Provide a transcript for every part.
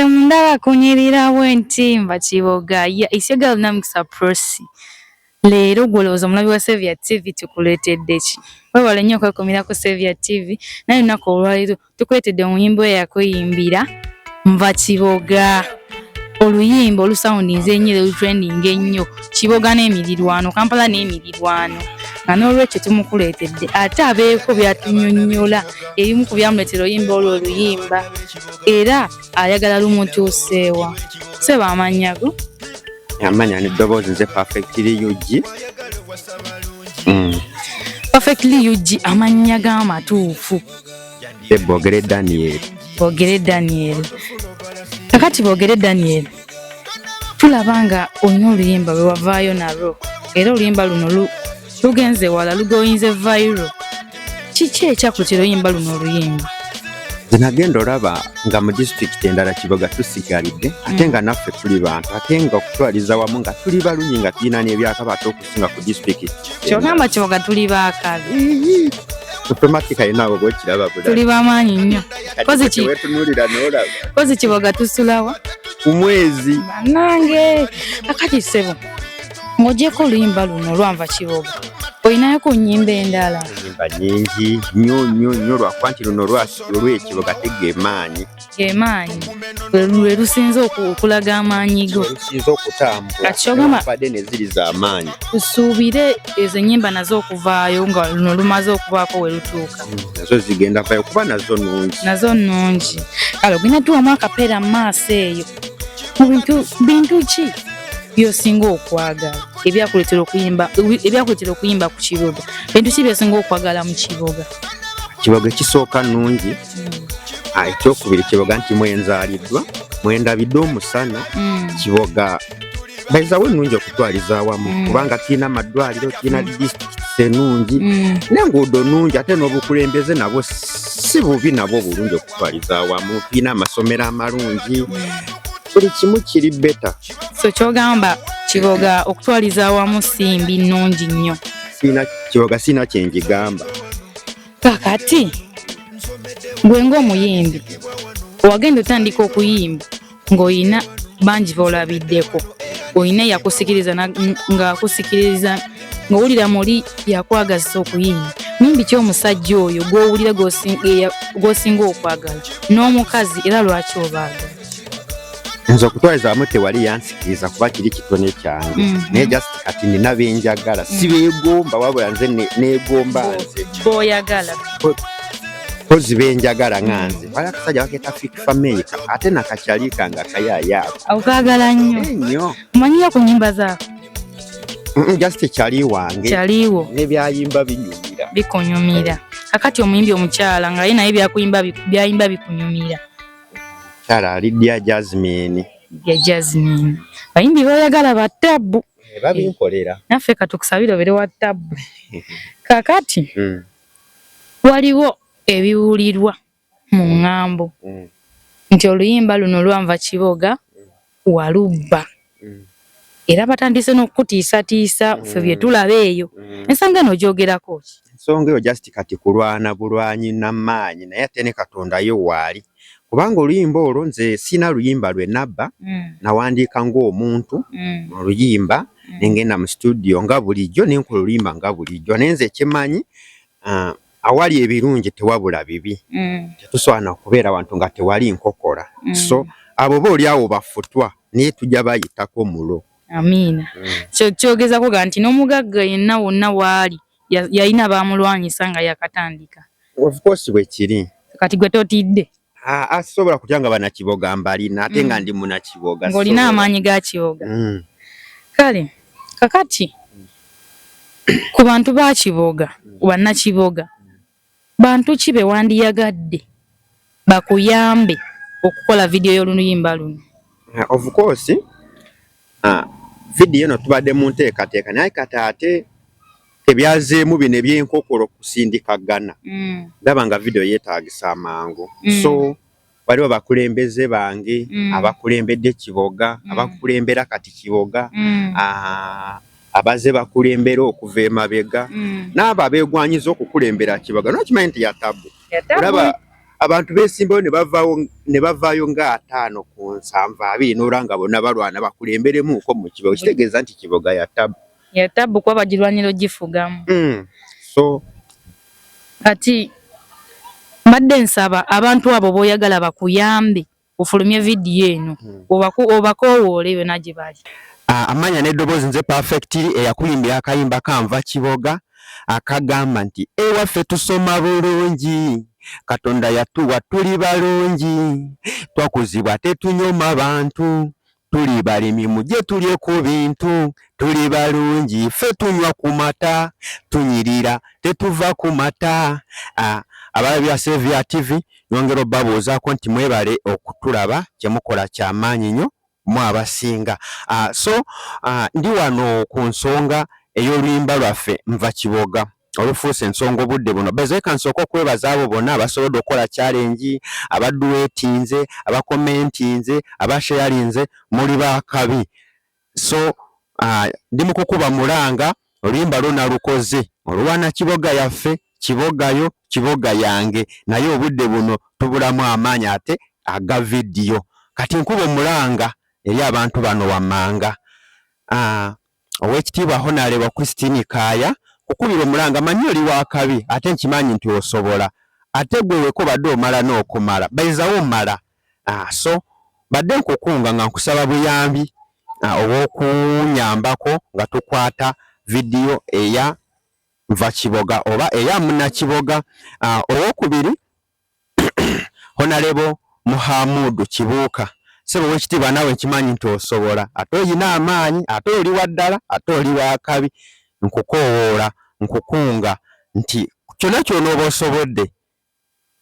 Temundaba kunyirira bwentimba Kiboga isyaga namukisa prosi leero gwolowooza omulabi wa Sevia TV tukuleetedde ki wewale nnyo okwekumira ku Sevia TV naye lunaku olwaleero tukuleetedde omuyimbo eyakuyimbira Nva Kiboga oluyimba olusawundinze ennyo olutrending ennyo Kiboga n'emirirwano Kampala n'emirirwano nga n'olwekyo tumukuleetedde ate abeeko byatunyonnyola ebimu ku byamuleetera oluyimba oluyimba era ayagala lumutuuseewa seba amannya go amanya n'eddoboozi nze Perfectly UG Perfectly UG amannya g'amatuufu Bogere Daniel kakati Bogere Daniel tulaba nga olina oluyimba bwe wavaayo nalwo era oluyimba luno lugenze wala lugoyinze viral kiki ekyakutera oluyimba luno oluyimba zinagenda olaba nga mu district endala Kiboga tusigalidde ate nga naffe tuli bantu ate nga okutwaliza wamu nga tuli balungi nga tulina n'ebyakabata okusinga ku district kyogamba Kiboga tuli baakabi automatically nabo bwekiraba tuli bamaanyi nnyo kozi Kiboga tusulawa ku mwezi bannange akati sebo ng'ogyeko oluyimba luno lwanva Kiboga olinayo ku nnyimba endala ennyimba nyingi nnyo lwakuba nti luno olw'Ekiboga tegeemaanyi lwe lusinze okulaga amaanyi go lusinze okutambula badde ne ziri z'amaanyi tusuubire ezo ennyimba nazo okuvaayo nga luno lumaze okubaako we lutuuka nazo zigenda vaayo kuba nazo nnungi kale ogenda tuwamu akapeera mu maaso eyo mu bintu ki byosinga okwagala ebyakuleetera okuyimba ku Kiboga bintu ki byosinga okwagala mu Kiboga ekisooka nnungi ekyokubiri Kiboga nti mwenzaaliddwa mwendabidde omusana Kiboga bayizawo ennungi okutwaliza awamu kubanga tulina amadwaliro tulina disitulikiti ennungi n'enguudo nnungi ate n'obukulembeze nabwo si bubi nabwo bulungi okutwaliza awamu tulina amasomero amalungi buli kimu kiri beta so kyogamba Kiboga okutwaliza awamu simbi nnungi nnyo Kiboga sina kyenjigamba kakati gwe ng'omuyimbi wagenda otandika okuyimba ng'olina bangi boolabiddeko olina yakusikiriza ng'akusikiriza ng'owulira muli yakwagazisa okuyimba muyimbi ki omusajja oyo gw'owulira gw'osinga okwagala n'omukazi era lwaki obaagala nze okutwaliza wamu tewali yansikiriza kuba kiri kitone kyange naye just kati nina benjagala si beegomba wabula nze neegomba nze b'oyagala kozi benjagala nga nze wali akasajja bakeeta Fikfameika ate nakakyalika nga kayaayaako awukaagala nnyo omanyiyo ku nnyimba zaako just kyali wange kyaliwo nebyayimba bikunyumira kakati omuyimbi omukyala nga ye naye byayimba bikunyumira kyala Lydia Jasmine bayimbi boyagala battabu babinkolera naffe katukusabire obere wa ttabu kakati waliwo ebiwulirwa mu ŋŋambo nti oluyimba luno lwanva Kiboga walubba era batandise n'okutiisatiisa ffe bye tulaba eyo ensonga eno ogyogerako ki ensonga eyo just kati kulwana bulwanyi n'amaanyi naye ate ne Katonda yo waali kubanga oluyimba olwo nze sina luyimba lwe nabba nawandiika ng'omuntu oluyimba nengenda mu studio nga bulijjo nenkola oluyimba nga bulijjo naye nze ekimanyi awali ebirungi tewabula bibi tetusobola okubeera wantu nga tewali nkokola so abo boolyawo bafutwa naye tujja bayitako mulo amiina kyogezako ga nti n'omugagga yenna wonna waali yalina baamulwanyisa nga yakatandika of course bwe kiri kati gwe totidde asobola kutya nga bannakiboga mbalina ate nga ndi munnakiboga ng'olina amaanyi ga Kiboga kale kakati ku bantu ba Kiboga bannakiboga bantu ki be wandiyagadde bakuyambe okukola vidiyo y'oluyimba luno of course vidiyo eno tubadde mu nteekateeka naye kati ate tebyazeemu bino eby'enkokolo kusindikagana ndaba nga vidiyo yeetaagisa amangu so waliwo bakulembeze bange abakulembedde Kiboga abakulembera kati Kiboga abaze bakulembera okuva emabega n'abo abeegwanyiza okukulembera Kiboga nokimanyi nti yatabu olaba abantu beesimbayo ne bavaayo nga 5 ku 7-2 n'olanga bonna balwana bakulemberemuuko mu kiboga kitegeeza nti kiboga ya tabu kuba bagirwanira gifugamu. So kati mbadde nsaba abantu abo b'oyagala bakuyambe ofulumye vidiyo eno obakoowoole yonna gye bali. Amanya n'eddoboozi nze Perfect eyakuyimbira akayimba kanva kiboga akagamba nti ewaffe tusoma bulungi Katonda yatuwa tuli balungi twakuzibwa tetunyoma bantu tuli balimi mujje tulye ku bintu tuli balungi ffe tunywa ku mata tunyirira tetuva ku mata. Abalabi ba Sevia TV nyongera babuuzaako nti mwebale okutulaba kyemukola kyamaanyi nnyo mu abasinga. Ndi wano ku nsonga ey'oluyimba lwaffe nva kiboga olufuuse ensonga obudde buno bezeka nsooka okwebaza abo bonna abasobodde okukola challenge abaduwetinze abakomentinze abasharinze muli bakabi. Ndi mu kukuba mulanga oluyimba lwonna lukoze olwana kiboga yaffe kibogayo kiboga yange naye obudde buno tubulamu amaanyi ate aga vidiyo kati nkuba mulanga eri abantu bano wammanga. Owekitiibwa Honorable Christine Kaaya kukubira omulanga manyi oli wakabi ate nkimanyi nti osobola ate gwe weko badde omala n'okumala bayizawo omala. Badde nkukunga nga nkusaba buyambi obw'okunyambako nga tukwata vidiyo eya nva kiboga oba eya munnakiboga. Owokubiri Honorable Muhammadu Kibuuka sebo wekitiibwa naawe nkimanyi nti osobola ate oyina amaanyi ate oli waddala ate oli wakabi nkukoowoola nkukunga nti kyonna ky'onooba osobodde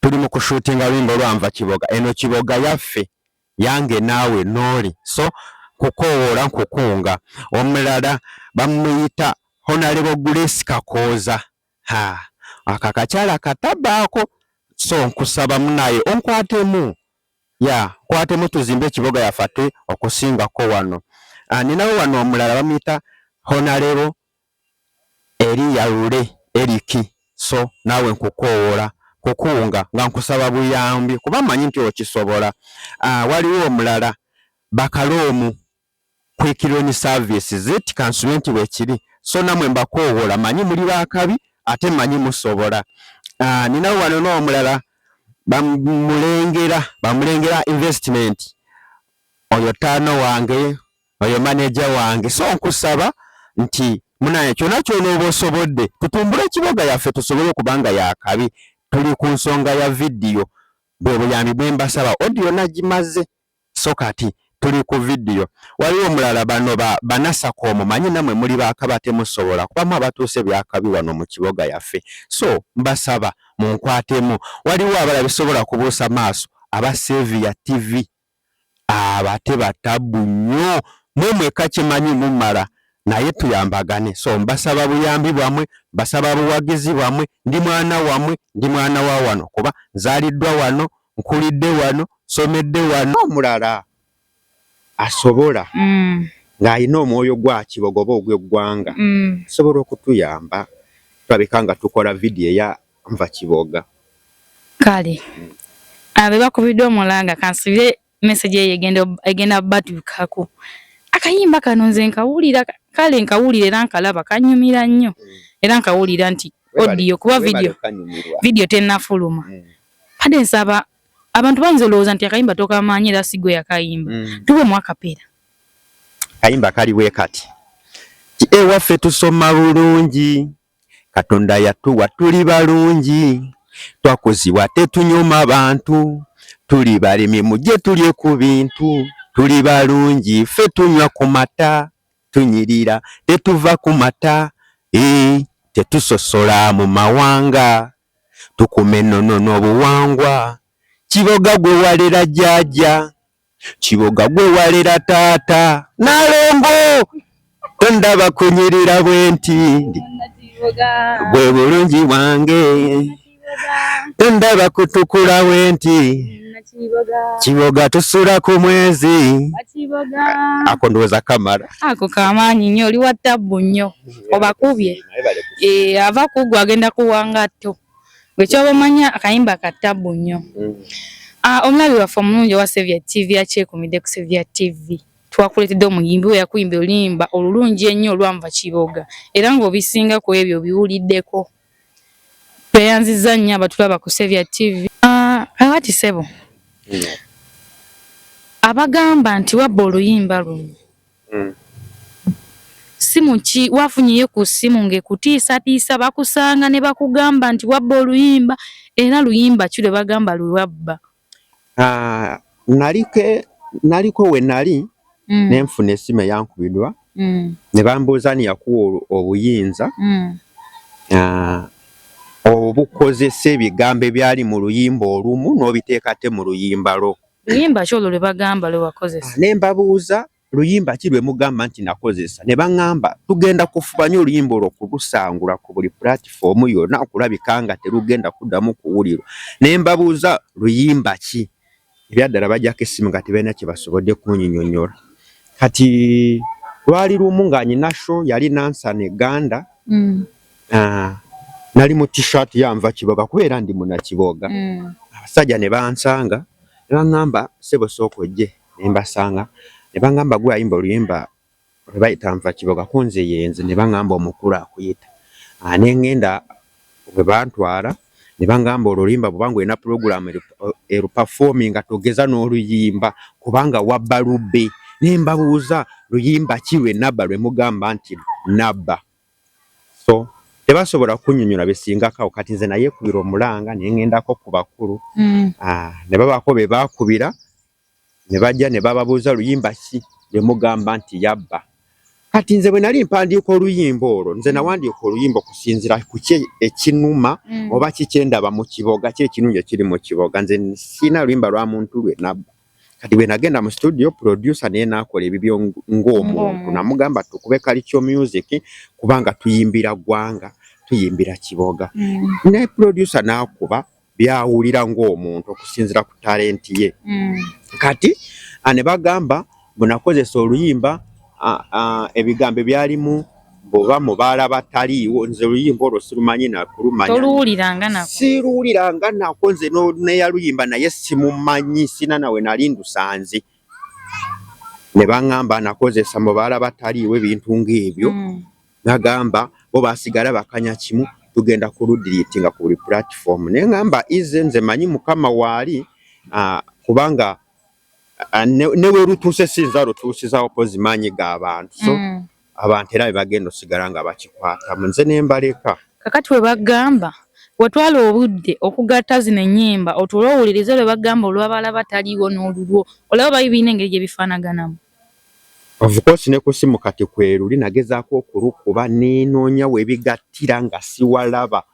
tuli mu kushuutinga luyimba lwanva kiboga eno kiboga yaffe yange naawe nooli kukoowoola nkukunga. Omulala bamuyita Honorable Grace Kakooza akakakyala katabaako nkusaba munaye onkwatemu kwatemu tuzimbe ekiboga yafate okusingako wano. Ninawo wano omulala bamuyita Honorable Elia Lule Eriki naawe nkukoowoola kukunga nga nkusaba buyambi kuba manyi nti okisobola. Waliwo omulala Bakaloomu Kwekironi Services Consultant wekiri namwe mbakoowoola manyi muli bakabi ate manyi musobola. Ninawo wano n'omulala bamulengera investment oyo taano wange oyo manager wange nkusaba nti munaye kyonna ky'onooba osobodde tutumbule ekiboga yaffe tusobole okubanga yakabi tuli ku nsonga ya vidiyo bwe buyambi bwe mbasaba audio nagimaze kati tuli ku vidiyo. Waliwo omulala bano banasakoomo manyi namwe muli bakabi ate musobola kubamu abatuuse byakabi wano mu kiboga yaffe mbasaba munkwatemu. Waliwo abalala bisobola kubuusa maaso aba Sevia TV abate batabu nnyo mweka kimanyi mumala naye tuyambagane mbasaba buyambi bwamwe basaba buwagizi bwamwe ndi mwana wamwe ndi mwana wa wano kuba nzaaliddwa wano nkulidde wano somedde wano. Omulala asobola ng'alina omwoyo gwa kiboga oba ogw'eggwanga asobola okutuyamba tulabika nga tukola vidiyo eya nva kiboga. Kale abe bakubidde omulanga kansubire message egenda batuukako akayimba kano nze nkawulira kale nkawulira era nkalaba kanyumira nnyo era nkawulira nti audio kuba vidiyo tennafuluma. Padde nsaba abantu bayinza olowooza nti akayimba tokamanyi era si gwe yakayimba tuwe mu akapeera kayimba kaliwe kati ewaffe tusoma bulungi Katonda yatuwa tuli balungi twakuzibwa tetunyoma bantu tuli balimi mujje tulye ku bintu tuli balungi ffe tunywa ku mata tunyirira tetuva ku mata tetusosola mu mawanga tukume ennono n'obuwangwa. Kiboga gwe walera jjajja kiboga gwe walera taata Nalongo tondaba kunyirira bwe nti gwe bulungi wange tondaba kutukula bwe nti kiboga tusula ku mwezi ako ndowooza kamala ako kamaanyi nnyo oli wa ttabbu nnyo obakubye ava kugwa agenda kuwangatto gwe kyoba omanya akayimba ka ttabbu nnyo. Omulabi waffe omulungi owa Sevia TV akyekumidde ku Sevia TV. Twakuleetedde omuyimbi we yakuyimba oluyimba olulungi ennyo olwanva Kiboga era ng'obisinga ku ebyo biwuliddeko. Tweyanzizza nnyo abatulaba ku Sevia TV. Kakati ssebo abagamba nti wabba oluyimba luno simu ki wafunyeyo ku ssimu ng'ekutiisatiisa bakusanga ne bakugamba nti wabba oluyimba era luyimba ki lwe bagamba lwe wabba? Naliko we nali nenfuna essimu eyankubidwa ne bambuuza ni yakuwa obuyinza obukozesa ebigambo ebyali mu luyimba olumu n'obiteeka te mu luyimba lwo. Luyimba ki olwo lwe bagamba lwe wakozesa? Ne mbabuuza luyimba ki lwe mugamba nti nakozesa ne baŋŋamba tugenda kufubanya oluyimba olwo kulusangula ku buli pulatifomu yonna okulabika nga terugenda kuddamu kuwulirwa. Ne mbabuuza luyimba ki? Ebyaddala bajjako essimu nga tebalina kye basobodde kunnyinnyonnyola. Kati lwali lumu nga nyina show yali Nansana Uganda. Nali mu t-shirt yanva Kiboga kubeera ndi munnakiboga. Abasajja ne bansanga ne baŋŋamba ssebo sooka ojje ne mbasanga ne baŋŋamba gwe ayimba oluyimba lwe bayita nva Kiboga kunze yenze ne baŋŋamba omukulu akuyita. Ne ŋŋenda bwe bantwala ne baŋŋamba oluyimba bw'obanga olina puroguramu erupafominga togeza n'oluyimba kubanga wabba lubbe. Ne mbabuuza luyimba ki lwe nabba lwe mugamba nti nabba? So tebasobola kunnyonnyola besingako. Kati nze naye kubira omulanga ne ŋŋendako ku bakulu ne babaako be baakubira ne bajja ne bababuuza luyimba ki lwe mugamba nti yabba. Kati nze bwe nali mpandiika oluyimba olwo nze nawandiika oluyimba okusinziira ku ki ekinuma oba kiki endaba mu Kiboga ki ekirungi ekiri mu Kiboga. Nze siina luyimba lwa muntu lwe nabba. Kati bwe nagenda mu studio producer naye n'akola ebibyo ng'omuntu namugamba tukube Kalicho Music kubanga tuyimbira ggwanga tuyimbira Kiboga. Ne producer n'akuba byawulira ng'omuntu okusinziira ku talenti ye. Kati ne bagamba bwe nakozesa oluyimba ebigambo byalimu bw'oba mubaala bataliiwo nze oluyimba olwo sirumanyi nakulumanya. Toluwuliranga nako? Siruwuliranga nako nze n'eyaluyimba naye simumanyi sina nawe nali ndusanze. Ne baŋŋamba nakozesa mubaala bataliiwo ebintu ng'ebyo. Nagamba bo basigala bakanya kimu tugenda kuludiriitinga ku buli pulatifomu. Ne ŋŋamba ize nze manyi Mukama waali kubanga ne we lutuuse sinza lutuusizawo pozi maanyi g'abantu. So abantu era bagenda osigala nga bakikwatamu nze ne mbaleka. Kakati we bagamba watwala obudde okugatta zino ennyimba otuule owulirize lwe bagamba olw'abaala bataliiwo n'olulwo olaba bayibirina engeri gye bifaanaganamu. Of course ne ku ssimu kati kweruli nagezaako okulukuba neenoonya we bigattira nga siwalaba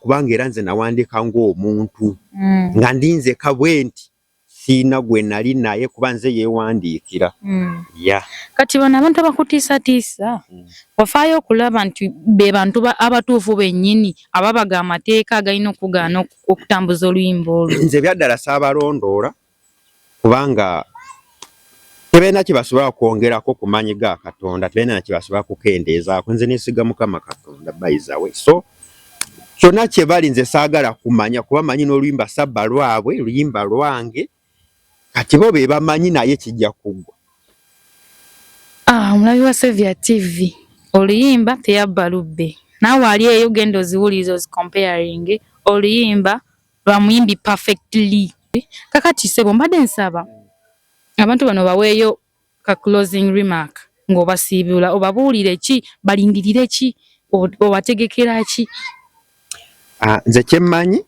kubanga era nze nawandiika ng'omuntu nga ndinzeka bwe nti siina gwe nali naye kuba nze yeewandiikira. Kati bano abantu abakutiisatiisa wafaayo okulaba nti be bantu abatuufu bennyini ababaga amateeka agalina okugaana okutambuza oluyimba olwo? Nze byaddala saabalondoola kubanga tebalina kye basobola kwongerako ku maanyi ga Katonda, tebalina kye basobola kukendeezaako. Nze neesiga Mukama Katonda by the way. So kyonna kye bali nze saagala kumanya kuba manyi n'oluyimba sabba lwabwe luyimba lwange kati bo be bamanyi naye kijja kuggwa. Omulabi wa Sevia TV oluyimba teyabba lubbe naawe ali eyo genda oziwuliriza ozicomparing oluyimba lwa muyimbi perfectly. Kakati ssebo mbadde nsaba abantu bano baweeyo ka closing remark ng'obasiibula obabuulire ki balingirire ki obategekera ki? Nze kyemmanyi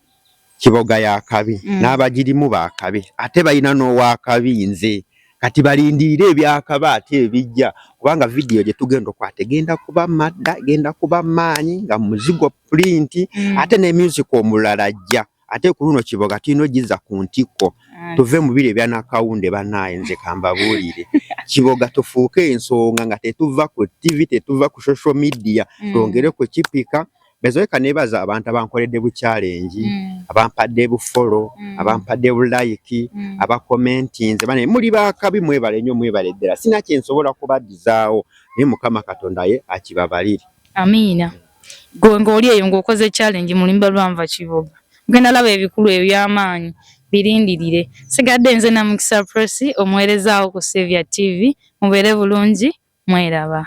Kiboga y'akabi n'abagirimu baakabi ate balina n'owakabi nze. Kati balindiire ebyakabi ate ebijja kubanga vidiyo gye tugenda okwata egenda kuba madda egenda kuba maanyi nga muzigo print ate ne music omulala ajja ate ku luno Kiboga tulina ogiza ku ntikko tuve mu biro ebya nakawunde bannaaye nze kambabuulire Kiboga tufuuke ensonga nga tetuva ku TV tetuva ku social media twongere ku kipika. Bezoeka nebaza abantu abankoledde bu challenge abampadde bu follow abampadde bu like abakomentinze bane muli bakabi mwebale nnyo mwebale ddala sina kye nsobola kubadizaawo naye Mukama Katonda ye akibabalire. Amiina. Gwe ng'oli eyo ng'okoze challenge mu luyimba lwanva Kiboga genda laba ebikulu eby'amaanyi birindirire. Sigadde nze Namukisa Prosi omuweerezaawo ku Saviour TV. Mubeere bulungi, mweraba.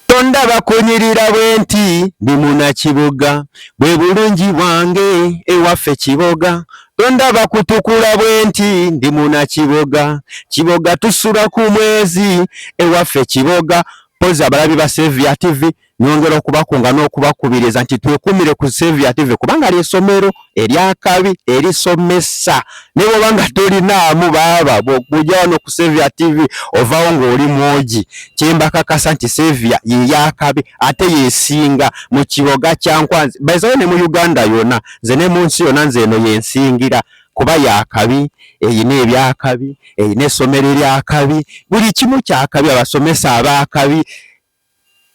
Tondaba kunyirira bwenti ndi munnakibuga, bwe bulungi bwange ewaffe Kiboga. Tondaba kutukula bwenti ndi munnakibuga, Kiboga tusula ku mwezi ewaffe Kiboga. Pozi abalabi ba Saviour TV nyongera okubakunga n'okubakubiriza nti twekumire ku Saviour TV kubanga ly'essomero ery'akabi erisomesa. Ne bw'obanga tolinaamu baaba bw'ojja wano ku Saviour TV ovaawo ng'oli mwogi. Kye mbakakasa nti Saviour ye y'akabi ate yeesinga mu Kiboga kya Nkwanzi. Bayizawo ne mu Uganda yonna, nze ne mu nsi yonna nze eno yensingira. Kuba y'akabi, eyina ebyakabi, eyina essomero ery'akabi, buli kimu ky'akabi. Abasomesa ab'akabi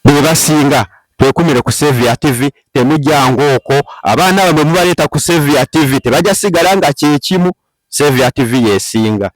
be basinga. Twekumire ku Saviour TV, temujjanga okwo. Abaana bamwe mubaleeta ku Saviour TV tebajja sigala nga kye kimu. Saviour TV yeesinga.